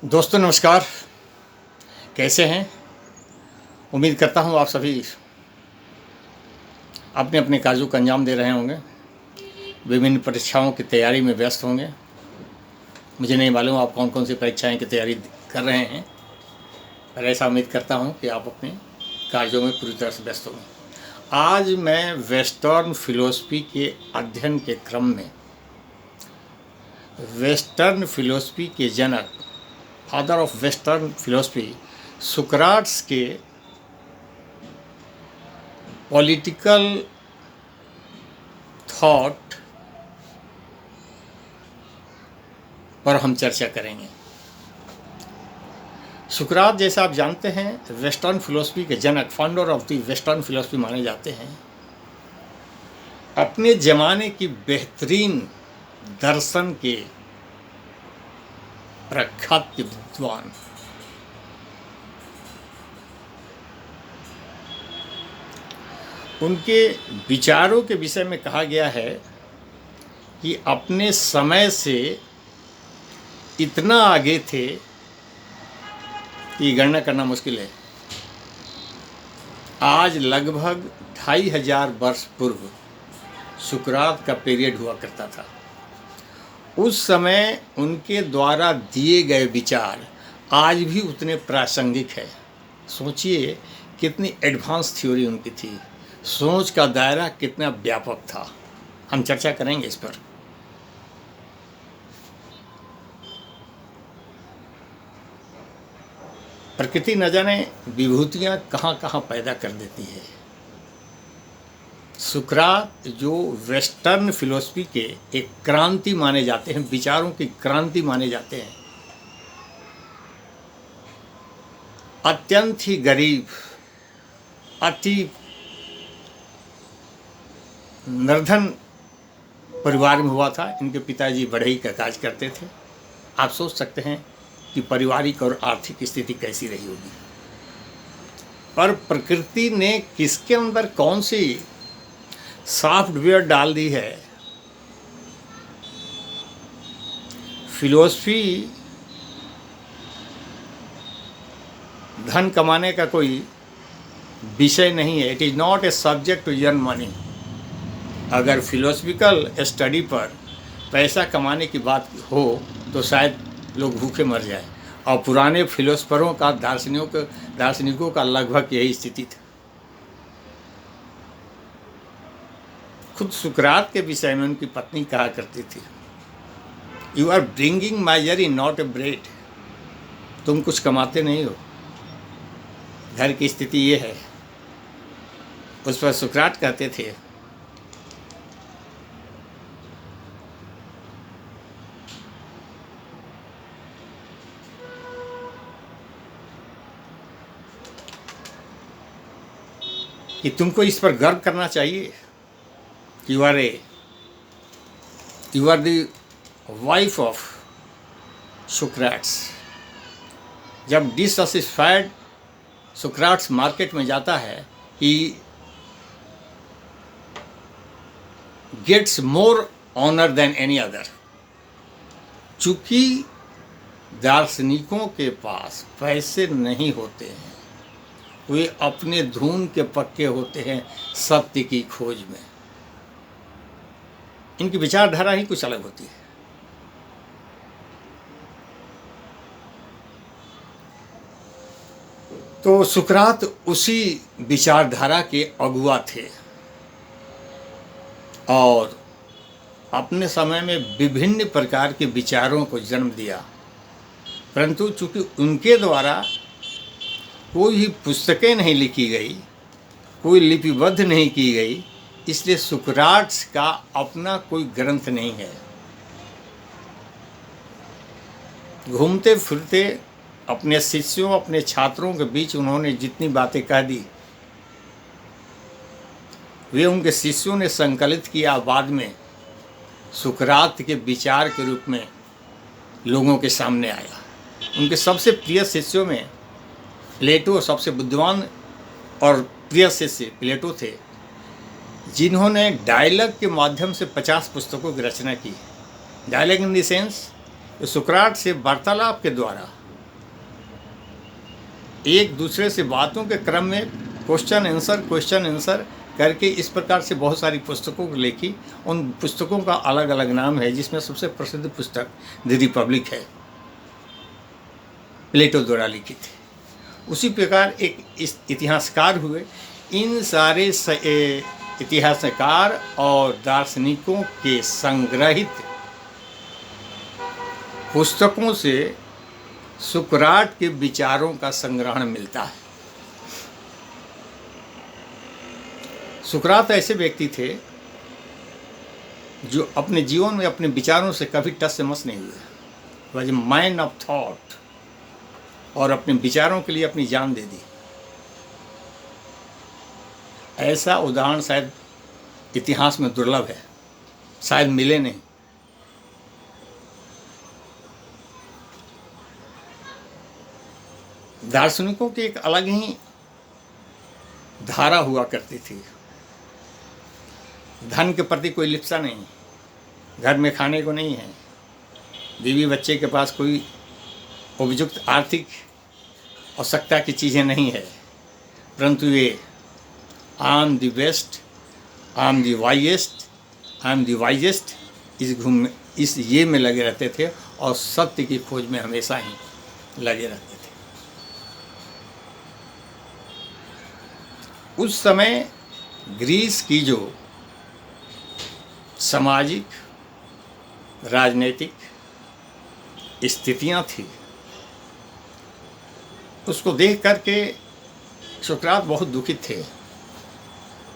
दोस्तों नमस्कार। कैसे हैं? उम्मीद करता हूँ आप सभी अपने अपने कार्यों को अंजाम दे रहे होंगे, विभिन्न परीक्षाओं की तैयारी में व्यस्त होंगे। मुझे नहीं मालूम आप कौन कौन सी परीक्षाएं की तैयारी कर रहे हैं, पर ऐसा उम्मीद करता हूँ कि आप अपने कार्यों में पूरी तरह से व्यस्त होंगे। आज मैं वेस्टर्न फिलॉसफी के अध्ययन के क्रम में वेस्टर्न फिलॉसफी के जनक, फादर ऑफ वेस्टर्न फिलॉसफी, सुकराट्स के पॉलिटिकल थॉट पर हम चर्चा करेंगे। सुकरात, जैसा आप जानते हैं, वेस्टर्न फिलॉसफी के जनक, founder of the western philosophy माने जाते हैं। अपने ज़माने की बेहतरीन दर्शन के प्रख्यात विद्वान। उनके विचारों के विषय में कहा गया है कि अपने समय से इतना आगे थे कि गणना करना मुश्किल है। आज लगभग 2500 वर्ष पूर्व सुकरात का पीरियड हुआ करता था। उस समय उनके द्वारा दिए गए विचार आज भी उतने प्रासंगिक है। सोचिए कितनी एडवांस थ्योरी उनकी थी, सोच का दायरा कितना व्यापक था। हम चर्चा करेंगे इस पर। प्रकृति न जाने विभूतियाँ कहाँ कहाँ पैदा कर देती है। सुकरात जो वेस्टर्न फिलॉसफी के एक क्रांति माने जाते हैं, विचारों की क्रांति माने जाते हैं, अत्यंत ही गरीब, अति निर्धन परिवार में हुआ था। इनके पिताजी बढ़ई का काज करते थे। आप सोच सकते हैं कि पारिवारिक और आर्थिक स्थिति कैसी रही होगी। पर प्रकृति ने किसके अंदर कौन सी सॉफ्टवेयर डाल दी है। फिलॉसफी धन कमाने का कोई विषय नहीं है। It is not a subject to earn money. अगर फिलोसफिकल स्टडी पर पैसा कमाने की बात हो तो शायद लोग भूखे मर जाए। और पुराने फिलोसफरों का, दार्शनिकों का लगभग यही स्थिति थी। खुद सुकरात के विषय में उनकी पत्नी कहा करती थी, you are bringing misery not a bread. तुम कुछ कमाते नहीं हो, घर की स्थिति ये है। उस पर सुकरात कहते थे, कि तुमको इस पर गर्व करना चाहिए। You are the wife of Socrates। जब डिससेटिस्फाइड सुकराट्स मार्केट में जाता है, he gets more honor than any other। चूंकि दार्शनिकों के पास पैसे नहीं होते हैं, वे अपने धुन के पक्के होते हैं सत्य की खोज में। इनकी विचारधारा ही कुछ अलग होती है। तो सुकरात उसी विचारधारा के अगुआ थे और अपने समय में विभिन्न प्रकार के विचारों को जन्म दिया। परंतु चूंकि उनके द्वारा कोई भी पुस्तकें नहीं लिखी गई, कोई लिपिबद्ध नहीं की गई, इसलिए सुकराट्स का अपना कोई ग्रंथ नहीं है। घूमते फिरते अपने शिष्यों, अपने छात्रों के बीच उन्होंने जितनी बातें कह दी, वे उनके शिष्यों ने संकलित किया। बाद में सुकरात के विचार के रूप में लोगों के सामने आया। उनके सबसे प्रिय शिष्यों में प्लेटो सबसे बुद्धिमान और प्रिय शिष्य प्लेटो थे, जिन्होंने डायलॉग के माध्यम से 50 पुस्तकों की रचना की। डायलॉग इन द सेंस, सुकरात से वार्तालाप के द्वारा एक दूसरे से बातों के क्रम में क्वेश्चन आंसर करके इस प्रकार से बहुत सारी पुस्तकों को लिखी। उन पुस्तकों का अलग अलग नाम है, जिसमें सबसे प्रसिद्ध पुस्तक द रिपब्लिक है, प्लेटो द्वारा लिखी थी। उसी प्रकार एक इतिहासकार हुए। इन सारे इतिहासकार और दार्शनिकों के संग्रहित पुस्तकों से सुकरात के विचारों का संग्रहण मिलता है। सुकरात ऐसे व्यक्ति थे जो अपने जीवन में अपने विचारों से कभी टस से मस नहीं हुए। वह मैन ऑफ थॉट, और अपने विचारों के लिए अपनी जान दे दी। ऐसा उदाहरण शायद इतिहास में दुर्लभ है, शायद मिले नहीं। दार्शनिकों की एक अलग ही धारा हुआ करती थी। धन के प्रति कोई लिप्सा नहीं, घर में खाने को नहीं है, बीवी बच्चे के पास कोई उपयुक्त आर्थिक आवश्यकता की चीज़ें नहीं है, परंतु ये I am the best, I am the wisest, I am the wisest इस ये में लगे रहते थे और सत्य की खोज में हमेशा ही लगे रहते थे। उस समय ग्रीस की जो सामाजिक राजनीतिक स्थितियां थी, उसको देख करके सुकरात बहुत दुखित थे,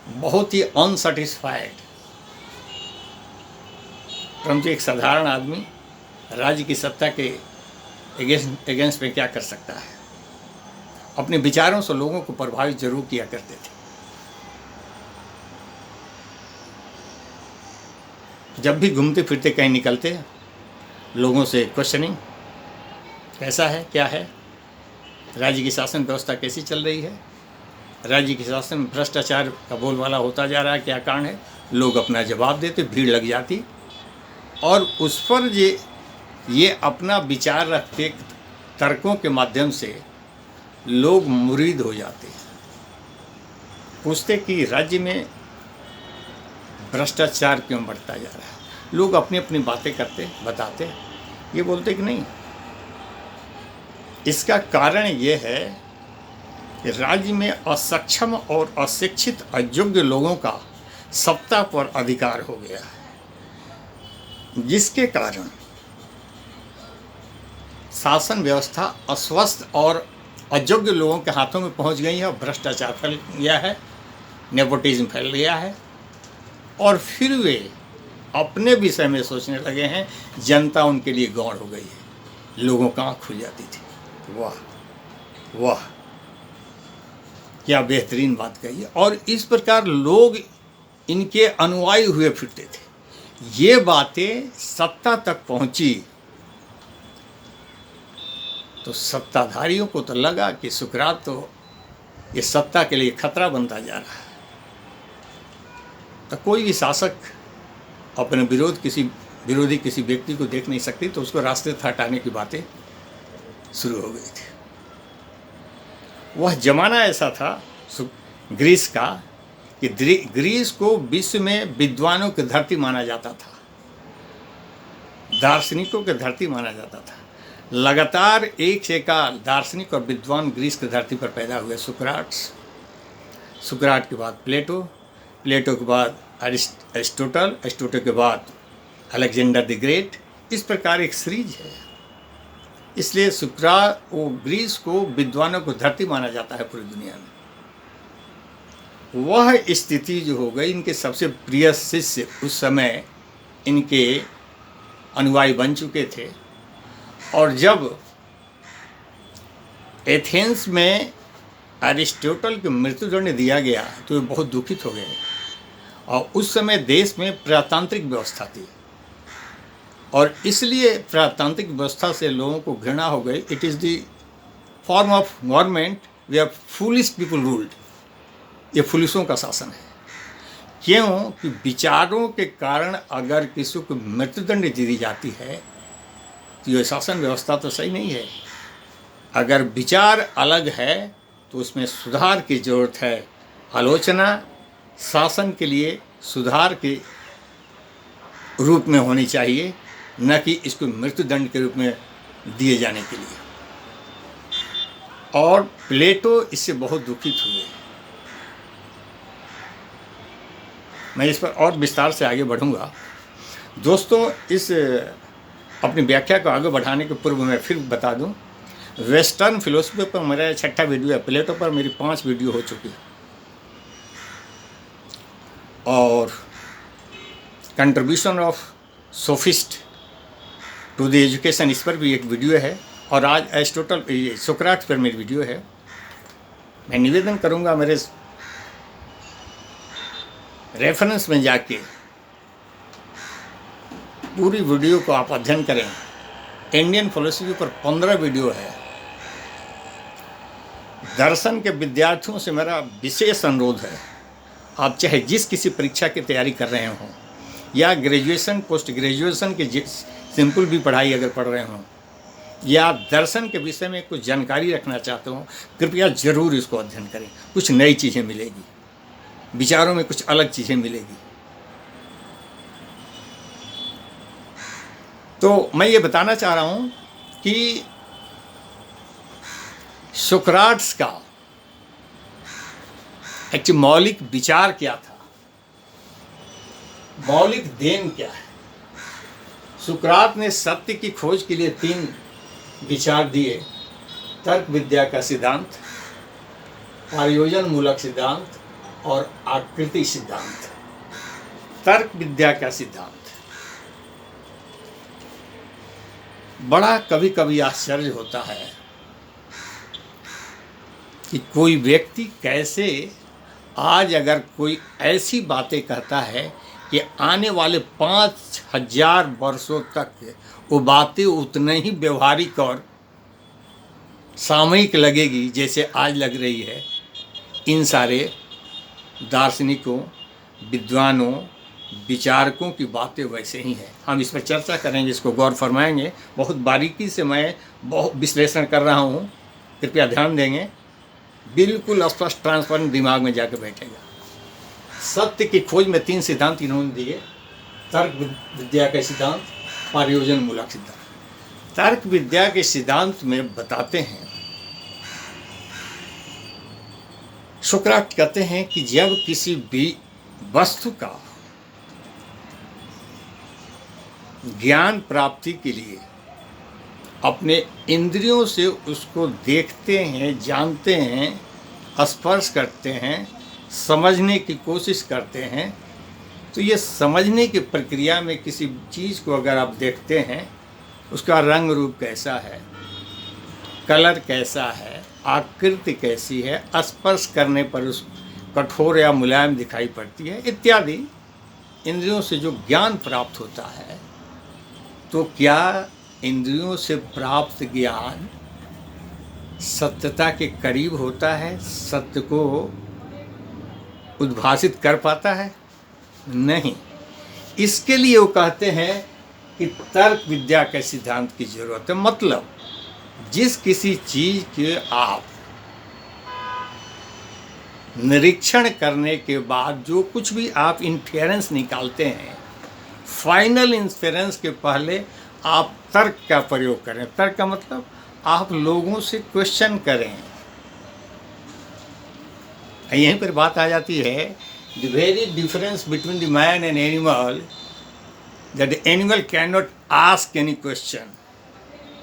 बहुत ही अनसेटिस्फाइड। परंतु एक साधारण आदमी राज्य की सत्ता के अगेंस्ट में क्या कर सकता है? अपने विचारों से लोगों को प्रभावित जरूर किया करते थे। जब भी घूमते फिरते कहीं निकलते, लोगों से क्वेश्चनिंग, कैसा है, क्या है, राज्य की शासन व्यवस्था कैसी चल रही है, राज्य की शासन में भ्रष्टाचार का बोलबाला होता जा रहा है, क्या कारण है। लोग अपना जवाब देते, भीड़ लग जाती और उस पर ये अपना विचार रखते, तर्कों के माध्यम से लोग मुरीद हो जाते। पूछते कि राज्य में भ्रष्टाचार क्यों बढ़ता जा रहा है। लोग अपनी अपनी बातें करते, बताते, ये बोलते कि नहीं, इसका कारण ये है कि राज्य में असक्षम और अशिक्षित अयोग्य लोगों का सत्ता पर अधिकार हो गया है, जिसके कारण शासन व्यवस्था अस्वस्थ और अयोग्य लोगों के हाथों में पहुंच गई है और भ्रष्टाचार फैल गया है, नेपोटिज्म फैल गया है। और फिर वे अपने विषय में सोचने लगे हैं, जनता उनके लिए गौण हो गई है। लोगों की आँख खुल जाती थी, वाह वाह क्या बेहतरीन बात कही। और इस प्रकार लोग इनके अनुयायी हुए फिरते थे। ये बातें सत्ता तक पहुंची तो सत्ताधारियों को तो लगा कि सुकरात तो ये सत्ता के लिए खतरा बनता जा रहा है। तो कोई भी शासक अपने विरोधी किसी व्यक्ति को देख नहीं सकती, तो उसको रास्ते से हटाने की बातें शुरू हो गई थी। वह जमाना ऐसा था ग्रीस का कि ग्रीस को विश्व में विद्वानों की धरती माना जाता था, दार्शनिकों की धरती माना जाता था। लगातार एक से एक दार्शनिक और विद्वान ग्रीस की धरती पर पैदा हुए। सुकरात के बाद प्लेटो के बाद अरिस्टोटल के बाद अलेक्जेंडर द ग्रेट। इस प्रकार एक सीरीज है। इसलिए सुकरात ग्रीस को विद्वानों को धरती माना जाता है पूरी दुनिया में। वह स्थिति जो हो गई, इनके सबसे प्रिय शिष्य उस समय इनके अनुयायी बन चुके थे। और जब एथेंस में अरिस्टोटल को मृत्युदंड दिया गया तो वे बहुत दुखित हो गए। और उस समय देश में प्रजातांत्रिक व्यवस्था थी और इसलिए प्रजातांत्रिक व्यवस्था से लोगों को घृणा हो गई। It is the form of government where foolish people ruled. ये फुलिशों का शासन है। क्यों कि विचारों के कारण अगर किसी को मृत्युदंड दी जाती है तो ये शासन व्यवस्था तो सही नहीं है। अगर विचार अलग है तो उसमें सुधार की ज़रूरत है। आलोचना शासन के लिए सुधार के रूप में होनी चाहिए, न कि इसको मृत्युदंड के रूप में दिए जाने के लिए। और प्लेटो इससे बहुत दुखित हुए। मैं इस पर और विस्तार से आगे बढ़ूंगा। दोस्तों, इस अपनी व्याख्या को आगे बढ़ाने के पूर्व मैं फिर बता दूं, वेस्टर्न फिलोसफी पर मेरा 6ठा वीडियो है। प्लेटो पर मेरी 5 वीडियो हो चुकी है, और contribution of sophist to the education, इस पर भी एक वीडियो है। और आज एरिस्टोटल, सोक्राट्स पर मेरी वीडियो है। मैं निवेदन करूंगा मेरे रेफरेंस में जाके पूरी वीडियो को आप अध्ययन करें। इंडियन फिलोसफी पर 15 वीडियो है। दर्शन के विद्यार्थियों से मेरा विशेष अनुरोध है, आप चाहे जिस किसी परीक्षा की तैयारी कर रहे हों या ग्रेजुएशन पोस्ट ग्रेजुएशन की सिंपल भी पढ़ाई अगर पढ़ रहे हों, या दर्शन के विषय में कुछ जानकारी रखना चाहते हो, कृपया ज़रूर इसको अध्ययन करें। कुछ नई चीज़ें मिलेगी, विचारों में कुछ अलग चीज़ें मिलेगी। तो मैं ये बताना चाह रहा हूँ कि सोक्राट्स का एक मौलिक विचार क्या था, मौलिक देन क्या है। सोक्रात ने सत्य की खोज के लिए 3 विचार दिए: तर्क विद्या का सिद्धांत, प्रयोजन मूलक सिद्धांत और आकृति सिद्धांत। तर्क विद्या का सिद्धांत बड़ा कभी कभी आश्चर्य होता है कि कोई व्यक्ति कैसे आज अगर कोई ऐसी बातें कहता है कि आने वाले 5000 वर्षों तक वो बातें उतने ही व्यवहारिक और सामयिक लगेगी जैसे आज लग रही है। इन सारे दार्शनिकों, विद्वानों, विचारकों की बातें वैसे ही हैं। हम इस पर चर्चा करेंगे, इसको गौर फरमाएंगे। बहुत बारीकी से मैं बहुत विश्लेषण कर रहा हूँ, कृपया ध्यान देंगे। बिल्कुल स्पष्ट ट्रांसपेरेंट दिमाग में जाकर बैठेगा। सत्य की खोज में 3 सिद्धांत इन्होंने दिए: तर्क विद्या का सिद्धांत, प्रयोजन मूलक सिद्धांत। तर्क विद्या के सिद्धांत में बताते हैं, सोक्राट कहते हैं कि जब किसी भी वस्तु का ज्ञान प्राप्ति के लिए अपने इंद्रियों से उसको देखते हैं, जानते हैं, स्पर्श करते हैं, समझने की कोशिश करते हैं, तो ये समझने की प्रक्रिया में किसी चीज़ को अगर आप देखते हैं, उसका रंग रूप कैसा है, कलर कैसा है, आकृति कैसी है, स्पर्श करने पर उस कठोर या मुलायम दिखाई पड़ती है, इत्यादि इंद्रियों से जो ज्ञान प्राप्त होता है, तो क्या इंद्रियों से प्राप्त ज्ञान सत्यता के करीब होता है, सत्य को उद्भासित कर पाता है? नहीं। इसके लिए वो कहते हैं कि तर्क विद्या के सिद्धांत की जरूरत है। मतलब जिस किसी चीज के आप निरीक्षण करने के बाद जो कुछ भी आप इन्फेरेंस निकालते हैं, फाइनल इन्फेरेंस के पहले आप तर्क का प्रयोग करें। तर्क का मतलब आप लोगों से क्वेश्चन करें। यहीं पर बात आ जाती है, the very difference between the man and animal, that the animal can not ask any question,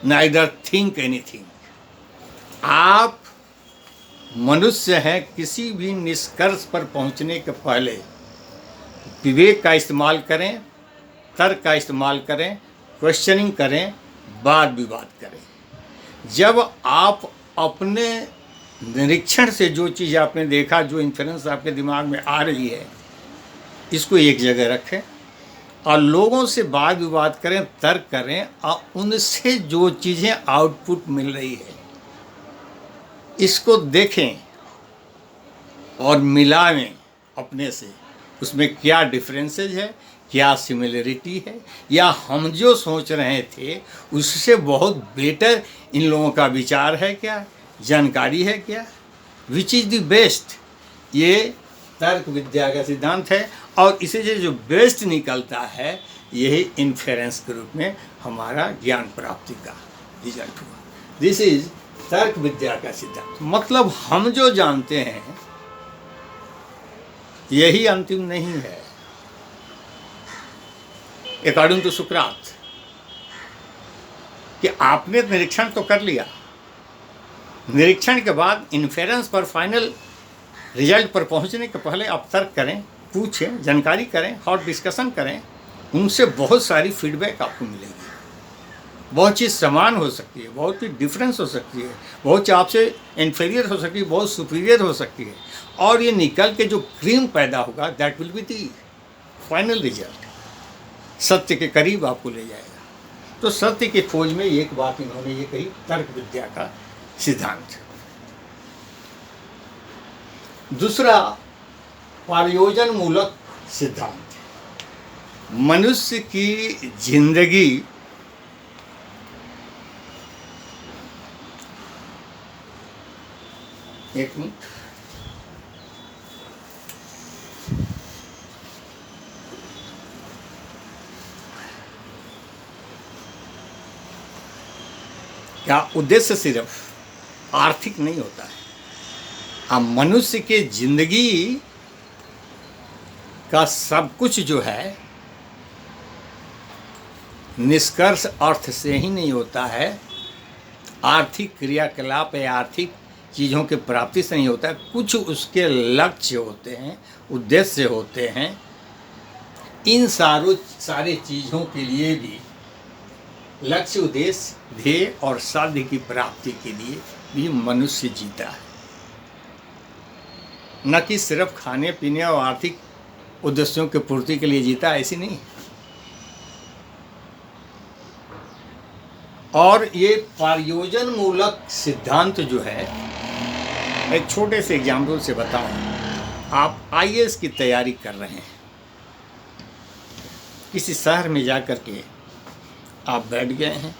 neither think anything. आप मनुष्य हैं, किसी भी निष्कर्ष पर पहुंचने के पहले विवेक का इस्तेमाल करें, तर्क का इस्तेमाल करें, क्वेश्चनिंग करें, वाद विवाद करें। जब आप अपने निरीक्षण से जो चीज़ आपने देखा, जो इन्फ्लुएंस आपके दिमाग में आ रही है, इसको एक जगह रखें और लोगों से वाद विवाद करें, तर्क करें और उनसे जो चीज़ें आउटपुट मिल रही है इसको देखें और मिलाएं अपने से। उसमें क्या डिफरेंसेज है, क्या सिमिलरिटी है, या हम जो सोच रहे थे उससे बहुत बेटर इन लोगों का विचार है क्या, जानकारी है क्या, विच इज़ द बेस्ट। ये तर्क विद्या का सिद्धांत है, और इसे से जो बेस्ट निकलता है यही इन्फेरेंस के रूप में हमारा ज्ञान प्राप्ति का रिजल्ट हुआ। दिस इज तर्क विद्या का सिद्धांत। मतलब हम जो जानते हैं यही अंतिम नहीं है। अकॉर्डिंग टू सुकरात, कि आपने निरीक्षण तो कर लिया, निरीक्षण के बाद इन्फेरेंस पर, फाइनल रिजल्ट पर पहुंचने के पहले आप तर्क करें, पूछें, जानकारी करें, हॉट डिस्कशन करें। उनसे बहुत सारी फीडबैक आपको मिलेगी। बहुत चीज़ समान हो सकती है, बहुत चीज़ डिफरेंस हो सकती है, बहुत चीज़ आपसे इन्फीरियर हो सकती है, बहुत सुपीरियर हो सकती है, और ये निकल के जो क्रीम पैदा होगा that will be the final result, सत्य के करीब आपको ले जाएगा। तो सत्य की खोज में एक बात इन्होंने ये कही, तर्क विद्या का सिद्धांत। दूसरा प्रयोजन मूलक सिद्धांत। मनुष्य की जिंदगी एक मिनट, क्या उद्देश्य सिर्फ आर्थिक नहीं होता है। मनुष्य के जिंदगी का सब कुछ जो है निष्कर्ष अर्थ से ही नहीं होता है, आर्थिक क्रियाकलाप या आर्थिक चीज़ों के प्राप्ति से नहीं होता है। कुछ उसके लक्ष्य होते हैं, उद्देश्य होते हैं। इन सारे चीज़ों के लिए भी लक्ष्य, उद्देश्य, ध्येय और साध्य की प्राप्ति के लिए भी मनुष्य जीता है, न कि सिर्फ खाने पीने और आर्थिक उद्देश्यों की पूर्ति के लिए जीता, ऐसी नहीं। और ये प्रयोजन मूलक सिद्धांत जो है, एक छोटे से एग्जाम्पल से बताऊं। आप आईएएस की तैयारी कर रहे हैं, किसी शहर में जा कर के आप बैठ गए हैं,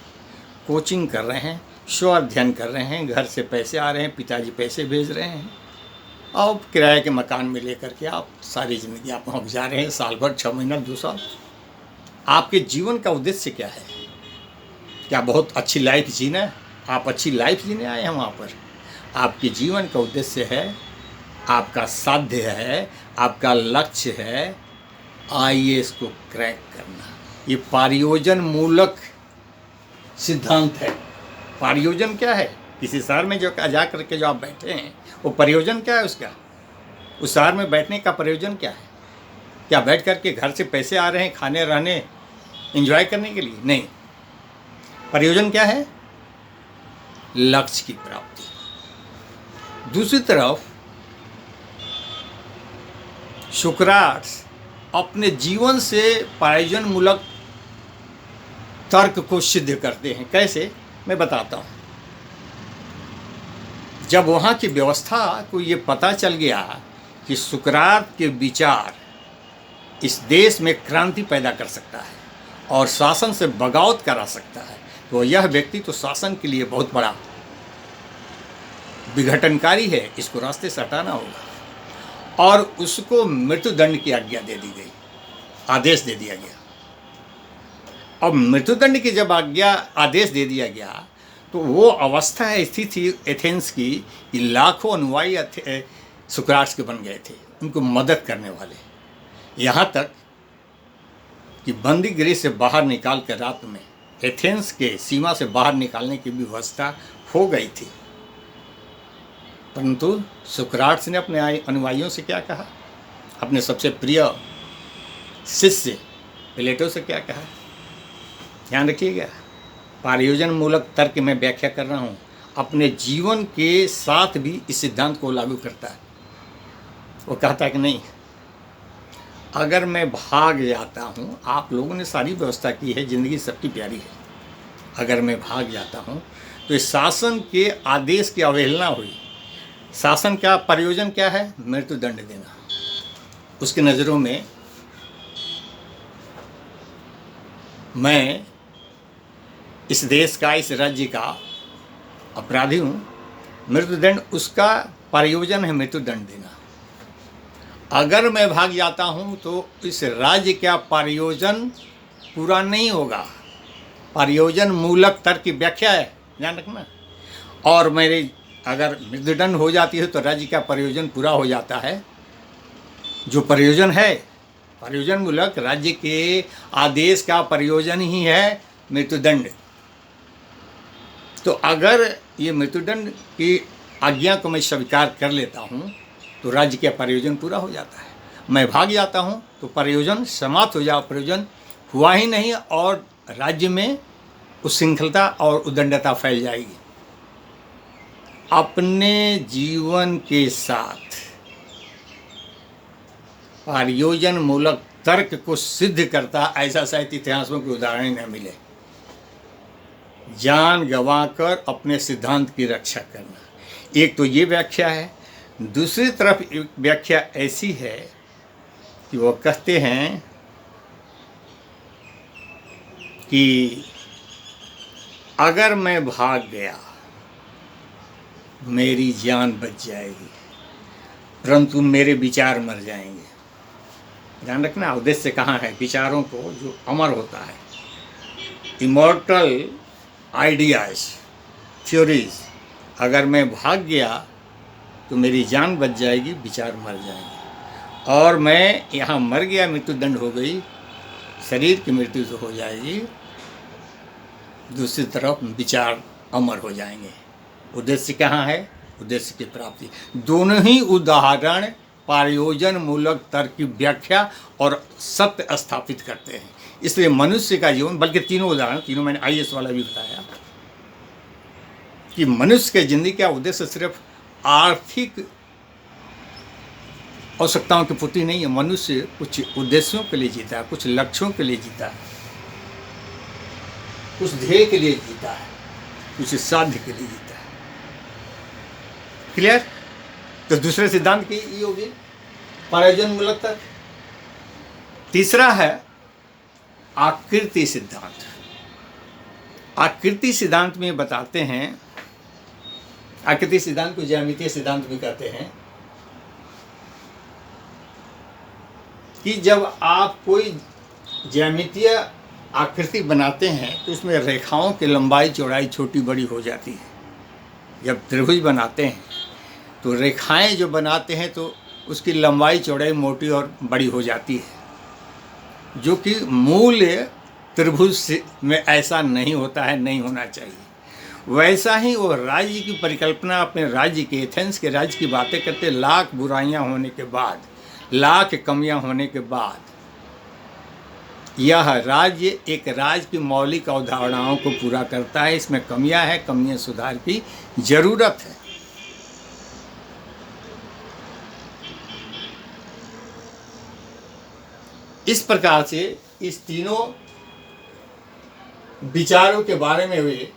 कोचिंग कर रहे हैं, स्व अध्ययन कर रहे हैं, घर से पैसे आ रहे हैं, पिताजी पैसे भेज रहे हैं, और किराए के मकान में लेकर के आप सारी ज़िंदगी आप वहाँ गुजार रहे हैं, साल भर, 6 महीना, 2 साल। आपके जीवन का उद्देश्य क्या है? क्या बहुत अच्छी लाइफ जीना है? आप अच्छी लाइफ जीने आए हैं वहाँ पर? आपके जीवन का उद्देश्य है, आपका साध्य है, आपका लक्ष्य है आईएएस को क्रैक करना। ये प्रयोजन मूलक सिद्धांत है। प्रयोजन क्या है? किसी शहर में जो जा करके जो आप बैठे हैं, वो प्रयोजन क्या है उसका? उस शहर में बैठने का प्रयोजन क्या है? क्या बैठ करके घर से पैसे आ रहे हैं खाने, रहने, एंजॉय करने के लिए? नहीं। प्रयोजन क्या है? लक्ष्य की प्राप्ति। दूसरी तरफ सुकरात अपने जीवन से प्रयोजन मूलक तर्क को सिद्ध करते हैं। कैसे? मैं बताता हूँ। जब वहाँ की व्यवस्था को ये पता चल गया कि सुकरात के विचार इस देश में क्रांति पैदा कर सकता है और शासन से बगावत करा सकता है, तो यह व्यक्ति तो शासन के लिए बहुत बड़ा विघटनकारी है, इसको रास्ते से हटाना होगा। और उसको मृत्युदंड की आज्ञा दे दी गई, आदेश दे दिया गया। अब मृत्युदंड की जब आदेश दे दिया गया, तो वो अवस्था है स्थिति एथेंस की कि लाखों अनुयायी सुकरात के बन गए थे, उनको मदद करने वाले। यहाँ तक कि बंदी गृह से बाहर निकाल कर रात में एथेंस के सीमा से बाहर निकालने की व्यवस्था हो गई थी। परंतु सुकरात ने अपने अनुयायियों से क्या कहा? अपने सबसे प्रिय शिष्य प्लेटो से क्या कहा? ध्यान रखिएगा, प्रयोजन मूलक तर्क में व्याख्या कर रहा हूँ, अपने जीवन के साथ भी इस सिद्धांत को लागू करता है। वो कहता है कि नहीं, अगर मैं भाग जाता हूँ, आप लोगों ने सारी व्यवस्था की है, ज़िंदगी सबकी प्यारी है, अगर मैं भाग जाता हूँ तो इस शासन के आदेश की अवहेलना हुई। शासन का प्रयोजन क्या है? मृत्युदंड देना। उसकी नज़रों में मैं इस देश का, इस राज्य का अपराधी हूँ, मृत्युदंड उसका प्रयोजन है मृत्युदंड देना। अगर मैं भाग जाता हूँ तो इस राज्य का प्रयोजन पूरा नहीं होगा। प्रयोजन मूलक तर्क की व्याख्या है, ध्यान रखना। और मेरे अगर मृत्युदंड हो जाती है तो राज्य का प्रयोजन पूरा हो जाता है। जो प्रयोजन है, प्रयोजन मूलक राज्य के आदेश का प्रयोजन ही है मृत्युदंड। तो अगर ये मृत्युदंड की आज्ञा को मैं स्वीकार कर लेता हूँ तो राज्य का प्रयोजन पूरा हो जाता है। मैं भाग जाता हूँ तो प्रयोजन समाप्त हो जाए, प्रयोजन हुआ ही नहीं और राज्य में उच्छृंखलता और उद्दंडता फैल जाएगी। अपने जीवन के साथ प्रयोजन मूलक तर्क को सिद्ध करता ऐसा शायद इतिहास में कोई उदाहरण न मिले। जान गंवाकर अपने सिद्धांत की रक्षा करना, एक तो ये व्याख्या है। दूसरी तरफ एक व्याख्या ऐसी है कि वो कहते हैं कि अगर मैं भाग गया मेरी जान बच जाएगी, परंतु मेरे विचार मर जाएंगे। ध्यान रखना, उद्देश्य कहाँ है? विचारों को जो अमर होता है, इमॉर्टल आइडियाज, थ्योरीज। अगर मैं भाग गया तो मेरी जान बच जाएगी, विचार मर जाएंगे। और मैं यहाँ मर गया, मृत्युदंड हो गई, शरीर की मृत्यु तो हो जाएगी, दूसरी तरफ विचार अमर हो जाएंगे। उद्देश्य कहाँ है? उद्देश्य की प्राप्ति। दोनों ही उदाहरण प्रयोजन मूलक तर्क की व्याख्या और सत्य स्थापित करते हैं। इसलिए मनुष्य का जीवन, बल्कि तीनों उदाहरण, तीनों मैंने IAS वाला भी बताया कि मनुष्य के जिंदगी का उद्देश्य सिर्फ आर्थिक आवश्यकताओं की पूर्ति नहीं है। मनुष्य कुछ उद्देश्यों के लिए जीता है, कुछ लक्ष्यों के लिए जीता है, कुछ ध्येय के लिए जीता है, कुछ साध्य के लिए जीता है। क्लियर? तो दूसरे सिद्धांत की ये होगी प्रयोजन मूलक तर्क। तीसरा है आकृति सिद्धांत। आकृति सिद्धांत में बताते हैं, आकृति सिद्धांत को ज्यामितीय सिद्धांत भी कहते हैं, कि जब आप कोई ज्यामितीय आकृति बनाते हैं तो उसमें रेखाओं की लंबाई चौड़ाई छोटी बड़ी हो जाती है। जब त्रिभुज बनाते हैं तो रेखाएं जो बनाते हैं तो उसकी लंबाई चौड़ाई मोटी और बड़ी हो जाती है, जो कि मूल त्रिभुज में ऐसा नहीं होता है, नहीं होना चाहिए। वैसा ही वो राज्य की परिकल्पना, अपने राज्य के, एथेंस के राज्य की बातें करते, लाख बुराइयां होने के बाद, लाख कमियां होने के बाद यह राज्य एक राज्य की मौलिक अवधारणाओं को पूरा करता है। इसमें कमियां हैं, कमियां सुधार की जरूरत है। इस प्रकार से इस तीनों विचारों के बारे में वे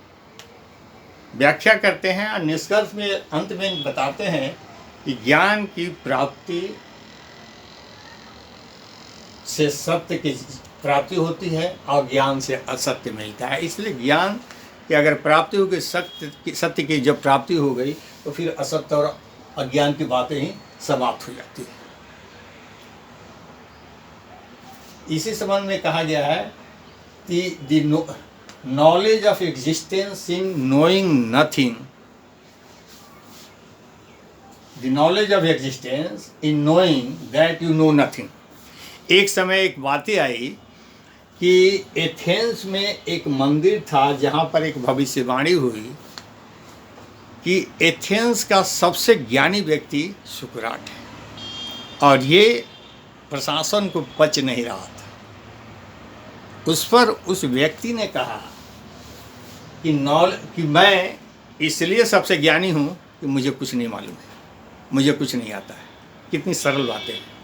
व्याख्या करते हैं और निष्कर्ष में अंत में बताते हैं कि ज्ञान की प्राप्ति से सत्य की प्राप्ति होती है और ज्ञान से असत्य मिलता है। इसलिए ज्ञान की अगर प्राप्ति हो गई, सत्य की जब प्राप्ति हो गई तो फिर असत्य और अज्ञान की बातें ही समाप्त हो जाती है। इसी संबंध में कहा गया है कि the knowledge of existence in knowing nothing, the knowledge of existence in knowing that you know nothing. एक समय एक बातें आई कि एथेंस में एक मंदिर था जहाँ पर एक भविष्यवाणी हुई कि एथेंस का सबसे ज्ञानी व्यक्ति सुकरात है और ये प्रशासन को पच नहीं रहा था। उस पर उस व्यक्ति ने कहा कि मैं इसलिए सबसे ज्ञानी हूँ कि मुझे कुछ नहीं मालूम है, मुझे कुछ नहीं आता है। कितनी सरल बातें हैं।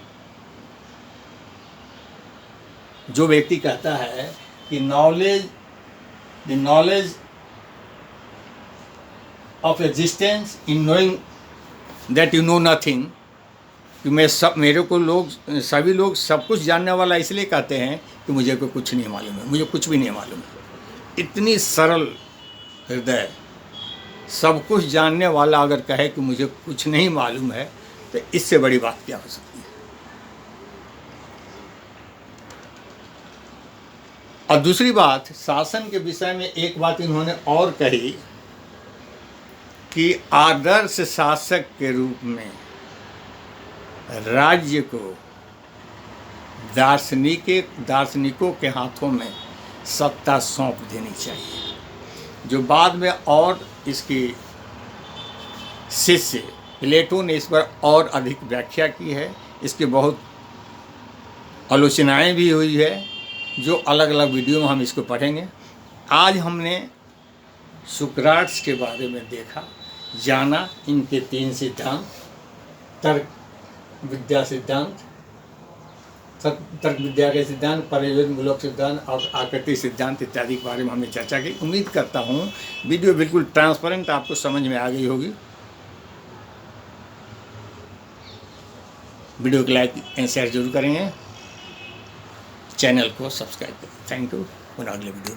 जो व्यक्ति कहता है कि the knowledge of existence in knowing that you know nothing, कि मैं सब मेरे को लोग सभी लोग सब कुछ जानने वाला इसलिए कहते हैं कि मुझे को कुछ नहीं मालूम है, मुझे कुछ भी नहीं मालूम है। इतनी सरल हृदय, सब कुछ जानने वाला अगर कहे कि मुझे कुछ नहीं मालूम है, तो इससे बड़ी बात क्या हो सकती है। और दूसरी बात, शासन के विषय में एक बात इन्होंने और कही कि आदर्श शासक के रूप में राज्य को दार्शनिकों के हाथों में सत्ता सौंप देनी चाहिए। जो बाद में और इसकी शिष्य प्लेटो ने इस पर और अधिक व्याख्या की है, इसकी बहुत आलोचनाएं भी हुई है, जो अलग अलग वीडियो में हम इसको पढ़ेंगे। आज हमने सुकराट्स के बारे में देखा, जाना, इनके 3 सिद्धांत, तर्क विद्या सिद्धांत, तर्क विद्या के सिद्धांत, प्रयोजनमूलक सिद्धांत और आकृति सिद्धांत इत्यादि के बारे में हमने चर्चा की। उम्मीद करता हूँ वीडियो बिल्कुल ट्रांसपेरेंट आपको समझ में आ गई होगी। वीडियो को लाइक एंड शेयर जरूर करेंगे, चैनल को सब्सक्राइब करें। Thank you. अगले वीडियो में